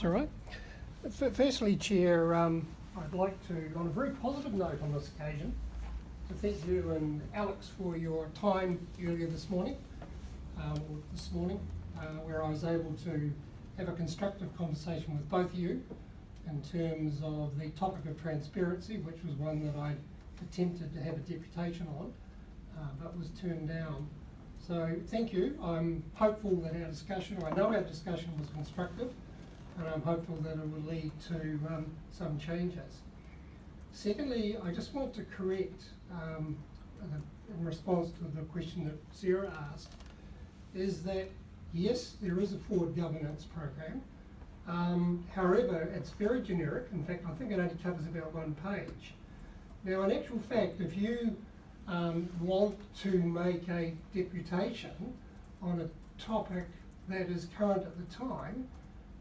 all right. Firstly, Chair, I'd like to, on a very positive note on this occasion, to thank you and Alex for your time earlier this morning, where I was able to have a constructive conversation with both of you in terms of the topic of transparency, which was one that I attempted to have a deputation on, but was turned down. So thank you. I'm hopeful that our discussion, or I know our discussion was constructive, and I'm hopeful that it will lead to some changes. Secondly, I just want to correct, in response to the question that Sarah asked, is that yes, there is a forward governance program. However, it's very generic. In fact, I think it only covers about one page. Now, in actual fact, if you want to make a deputation on a topic that is current at the time,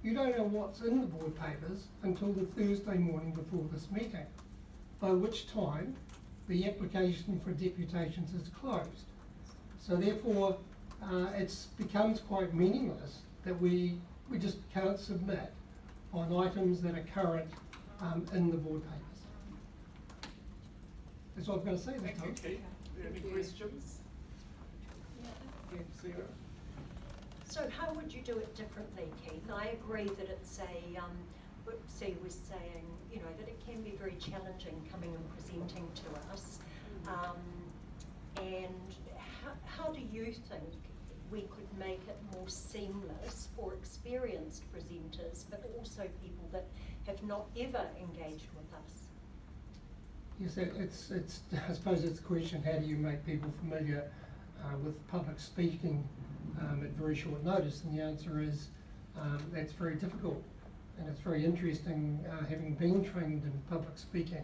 you don't know what's in the board papers until the Thursday morning before this meeting, by which time the application for deputations is closed. So therefore, it becomes quite meaningless that we just can't submit on items that are current in the board papers. That's all I've got to say. Thank you, Keith. Any questions? Yeah, Sarah? So how would you do it differently, Keith? I agree that it's what Sue was saying, you know, that it can be very challenging coming and presenting to us. And how do you think we could make it more seamless for experienced presenters, but also people that have not ever engaged with us? Yes, it's. I suppose it's the question: how do you make people familiar with public speaking at very short notice? And the answer is that's very difficult, and it's very interesting, having been trained in public speaking,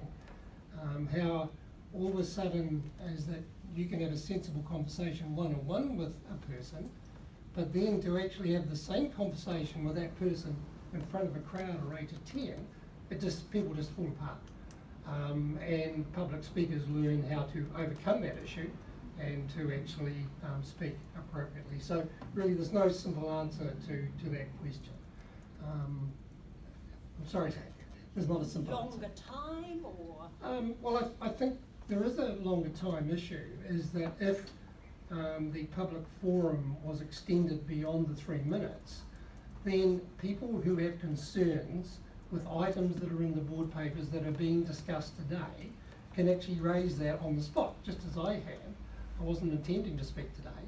how all of a sudden is that you can have a sensible conversation one-on-one with a person, but then to actually have the same conversation with that person in front of a crowd of 8 to 10, people just fall apart. And public speakers learn how to overcome that issue and to actually speak appropriately. So really there's no simple answer to that question. I'm sorry, there's not a simple answer. Longer time or? Well, I think there is a longer time issue, is that if the public forum was extended beyond the 3 minutes, then people who have concerns with items that are in the board papers that are being discussed today can actually raise that on the spot, just as I have. I wasn't intending to speak today,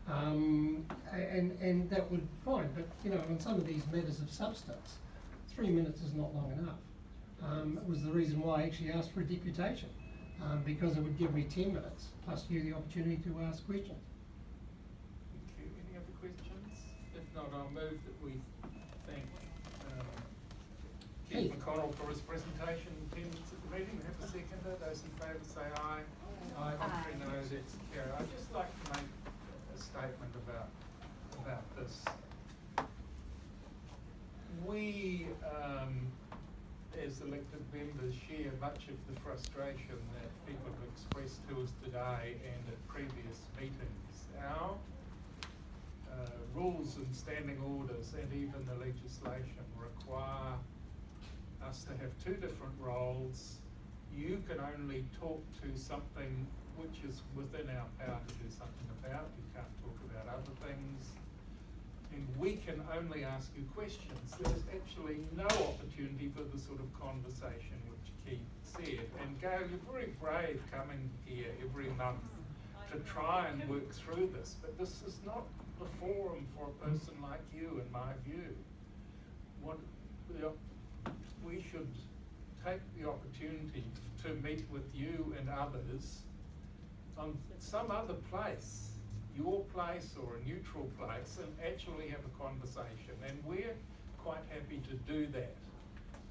and that would fine. But you know, on some of these matters of substance, 3 minutes is not long enough. It was the reason why I actually asked for a deputation, because it would give me 10 minutes plus you the opportunity to ask questions. Thank you. Any other questions? If not, I'll move that we thank Keith McConnell for his presentation and attendance at the meeting. Have a seconder. Those in favour say aye. Aye. Contrary, no. That's carried. I'd just like to make a statement about this. We, as elected members, share much of the frustration that people have expressed to us today and at previous meetings. Our rules and standing orders and even the legislation require us to have 2 different roles. You can only talk to something which is within our power to do something about. You can't talk about other things. And we can only ask you questions. There's actually no opportunity for the sort of conversation which Keith said. And Gail, you're very brave coming here every month to try and work through this, but this is not the forum for a person like you, in my view. We should take the opportunity to meet with you and others on some other place, your place or a neutral place, and actually have a conversation. And we're quite happy to do that.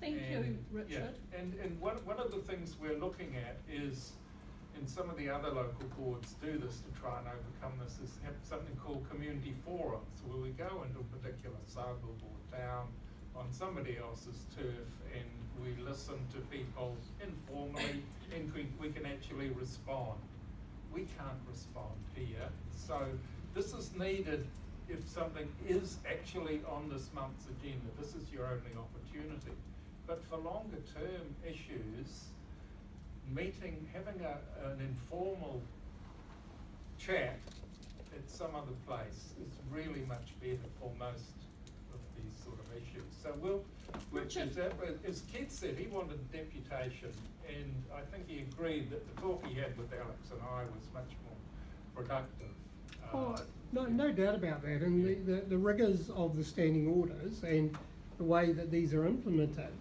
Thank you, Richard. Yeah. And one of the things we're looking at is, and some of the other local boards do this to try and overcome this, is have something called community forums, where we go into a particular suburb or town on somebody else's turf and we listen to people informally and we can actually respond. We can't respond here, so this is needed if something is actually on this month's agenda, this is your only opportunity. But for longer term issues, having an informal chat at some other place is really much better for most of these sort of issues. So as Keith said, he wanted deputation, and I think he agreed that the talk he had with Alex and I was much more productive. No doubt about that, and the rigours of the standing orders and the way that these are implemented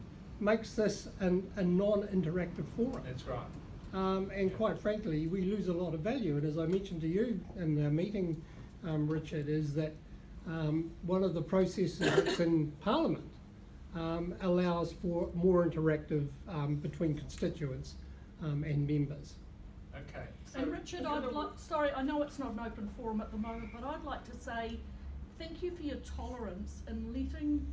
makes this a non-interactive forum. That's right. And quite frankly, we lose a lot of value. And as I mentioned to you in the meeting, Richard, is that one of the processes that's in Parliament allows for more interactive between constituents and members. Okay. So And Richard, sorry, I know it's not an open forum at the moment, but I'd like to say thank you for your tolerance in letting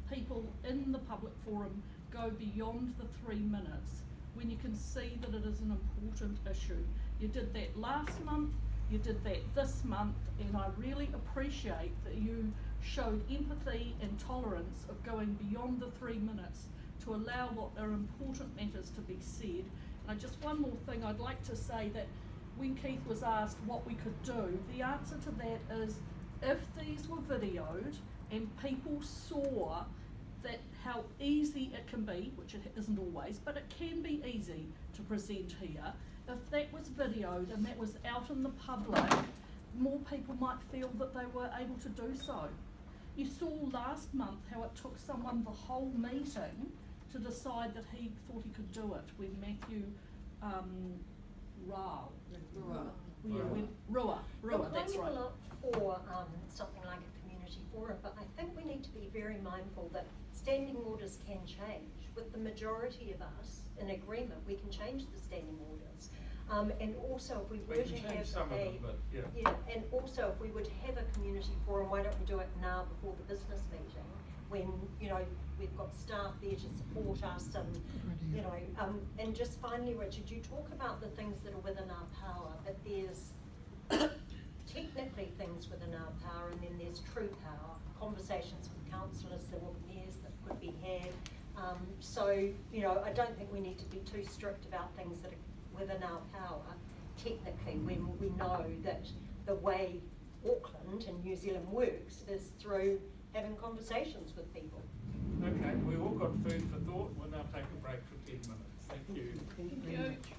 people in the public forum go beyond the 3 minutes when you can see that it is an important issue. You did that last month, you did that this month, and I really appreciate that you showed empathy and tolerance of going beyond the 3 minutes to allow what are important matters to be said. And just one more thing, I'd like to say that when Keith was asked what we could do, the answer to that is if these were videoed and people saw that how easy it can be, which it isn't always, but it can be easy to present here. If that was videoed and that was out in the public, more people might feel that they were able to do so. You saw last month how it took someone the whole meeting to decide that he thought he could do it when Matthew Rua, that's right. I'm all up for something like a community forum, but I think we need to be very mindful that standing orders can change. With the majority of us in agreement, we can change the standing orders. And also, if we were to have and also if we would have a community forum, why don't we do it now before the business meeting, when we've got staff there to support us, and and just finally, Richard, you talk about the things that are within our power, but there's technically things within our power, and then there's true power. Conversations with councillors, there were mayors that could be had. So I don't think we need to be too strict about things that are within our power technically, when we know that the way Auckland and New Zealand works is through having conversations with people. Okay, we've all got food for thought. We'll now take a break for 10 minutes. Thank you. Thank you.